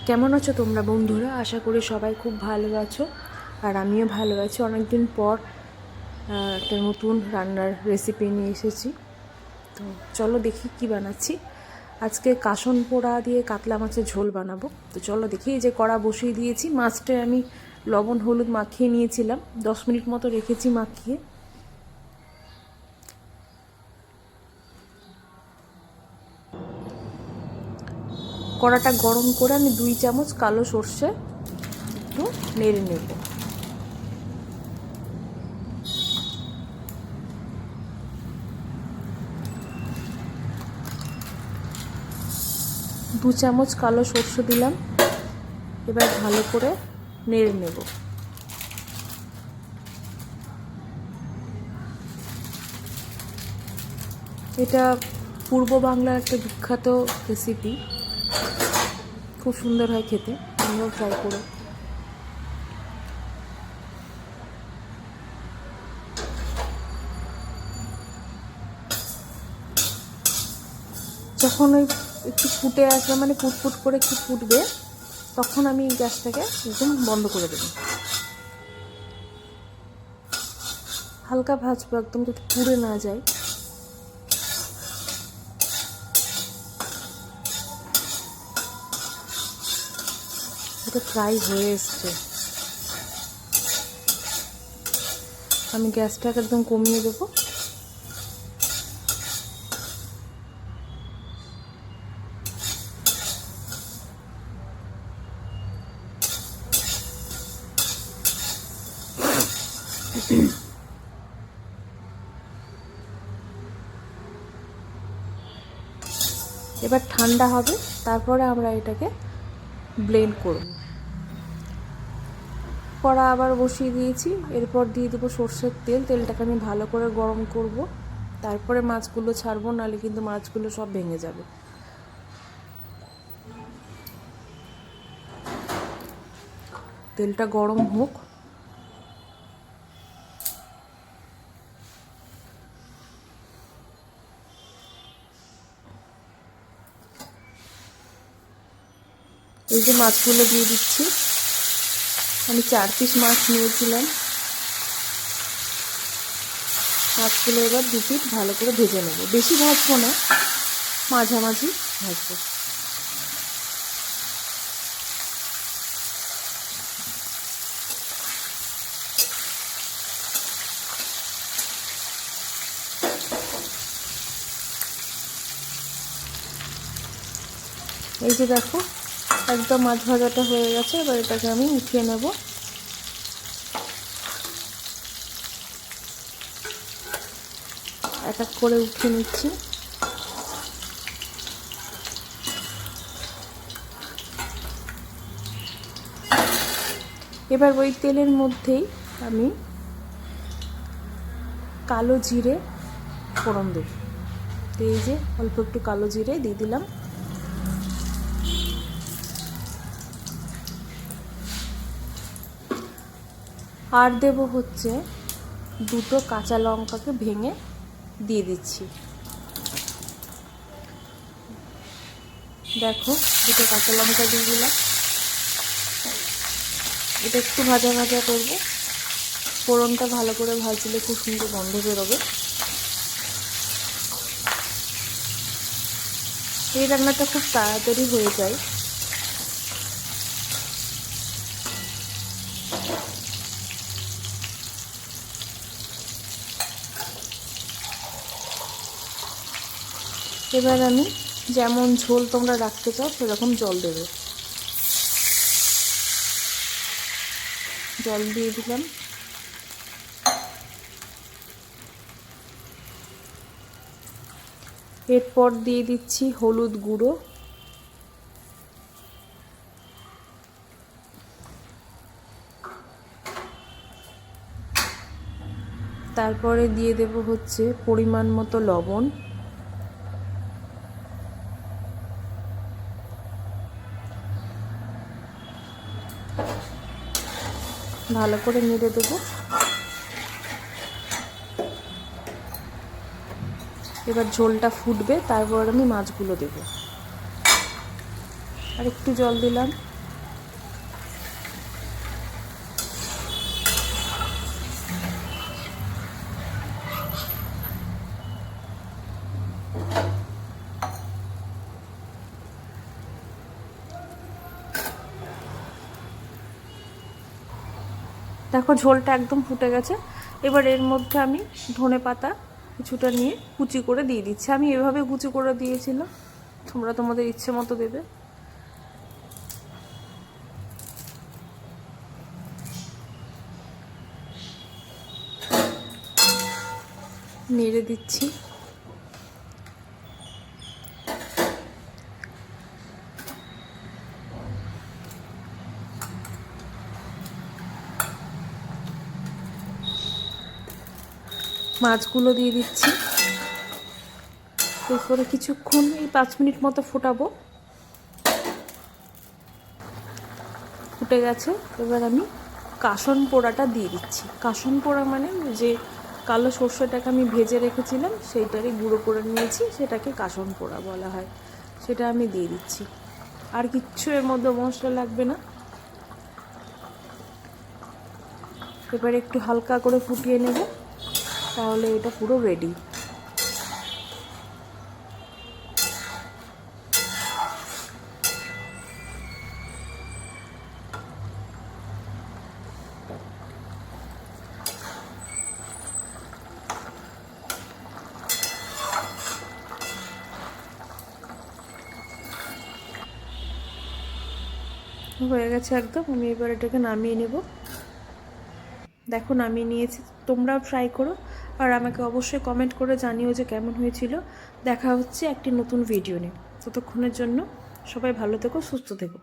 কেমন আছো তোমরা বন্ধুরা? আশা করি সবাই খুব ভালো আছো, আর আমিও ভালো আছি। অনেকদিন পর একটা নতুন রান্নার রেসিপি নিয়ে এসেছি। তো চলো দেখি কি বানাচ্ছি। আজকে কাসন পোড়া দিয়ে কাতলা মাছের ঝোল বানাবো। তো চলো দেখি। যে কড়া বসিয়ে দিয়েছি, মাছটা আমি লবণ হলুদ মাখিয়ে নিয়েছিলাম, 10 মিনিট মতো রেখেছি মাখিয়ে। কড়াটা গরম করে আমি 2 চামচ কালো সর্ষে একটু নেড়ে নেব। 2 চামচ কালো সর্ষে দিলাম। এবার ভালো করে নেড়ে নেব। এটা পূর্ব বাংলার একটা বিখ্যাত রেসিপি, খুব সুন্দর হয় খেতে, তোমরাও ট্রাই করো। যখন ওই একটু ফুটে আসবে, মানে ফুটফুট করে একটু ফুটবে, তখন আমি গ্যাসটাকে একদম বন্ধ করে দেবো। হালকা ভাজবো, একদম যাতে পুড়ে না যায়। এটা ফ্রাই হয়ে এসছে। আমি গ্যাসটাকে একদম কমিয়ে দেবো। এবার ঠান্ডা হবে, তারপরে আমরা এটাকে ব্লেন্ড করব। কড়া আবার বসিয়ে দিয়েছি। এরপর দিয়ে দেবো সর্ষের তেল। তেলটাকে আমি ভালো করে গরম করব, তারপরে মাছগুলো ছাড়বো, নাহলে কিন্তু মাছগুলো সব ভেঙে যাবে। তেলটা গরম হোক। এই যে মাছগুলো দিয়ে দিচ্ছি। আমি 4 পিস মাছ নিয়েছিলাম। মাছগুলো এবার 2 পিস ভালো করে ভেজে নেব। বেশি ভাজবো না, মাঝামাঝি ভাজবো। এই যে দেখো, একদম মাছ ভাজাটা হয়ে গেছে। এবার এটাকে আমি উঠিয়ে নেব। এক এক করে উঠিয়ে নিচ্ছি। এবার ওই তেলের মধ্যেই আমি কালো জিরে ফোড়ন দেব। এই যে অল্প একটু কালো জিরে দিয়ে দিলাম। আর দেব হচ্ছে 2টো কাঁচা লঙ্কাকে ভেঙে দিয়ে দিচ্ছি। দেখো, 2টো কাঁচা লঙ্কা দিয়ে দিলাম। এটা একটু ভাজা ভাজা করবো। ফোড়নটা ভালো করে ভাজলে খুব সুন্দর গন্ধ বেরোবে। এই রান্নাটা খুব তাড়াতাড়ি হয়ে যায়। এবার আমি যেমন ঝোল তোমরা রাখতে চাও সেরকম জল দেবে। জল দিয়ে দিলাম। এরপর দিয়ে দিচ্ছি হলুদ গুঁড়ো, তারপরে দিয়ে দেব হচ্ছে পরিমাণ মতো লবণ, ভালো করে নেড়ে দেবো। এবার ঝোলটা ফুটবে, তারপর আমি মাছগুলো দেব। আর একটু জল দিলাম। দেখো ঝোলটা একদম ফুটে গেছে। এবার এর মধ্যে আমি ধনে পাতা কিছুটা নিয়ে কুচি করে দিয়ে দিচ্ছি। আমি এভাবে কুচি করে দিয়েছিলাম, তোমরা তোমাদের ইচ্ছে মতো দেবে। নেড়ে দিচ্ছি। মাছগুলো দিয়ে দিচ্ছি। এরপরে কিছুক্ষণ এই 5 মিনিট মতো ফোটাবো। ফুটে গেছে। এবার আমি কাসন পোড়াটা দিয়ে দিচ্ছি। কাসন পোড়া মানে যে কালো সর্ষেটাকে আমি ভেজে রেখেছিলাম সেইটারই গুঁড়ো করে নিয়েছি, সেটাকে কাসন পোড়া বলা হয়। সেটা আমি দিয়ে দিচ্ছি। আর কিচ্ছু এর মধ্যে মশলা লাগবে না। এবার একটু হালকা করে ফুটিয়ে নেব, তাহলে এটা পুরো রেডি। হয়ে গেছে একদম। আমি এবার এটাকে নামিয়ে নেব। দেখো নামিয়ে নিয়েছি, তোমরাও ট্রাই করো আর আমাকে অবশ্যই কমেন্ট করে জানিও যে কেমন হয়েছিল। দেখা হচ্ছে একটি নতুন ভিডিও নিয়ে। ততক্ষণের জন্য সবাই ভালো থেকো, সুস্থ থেকো।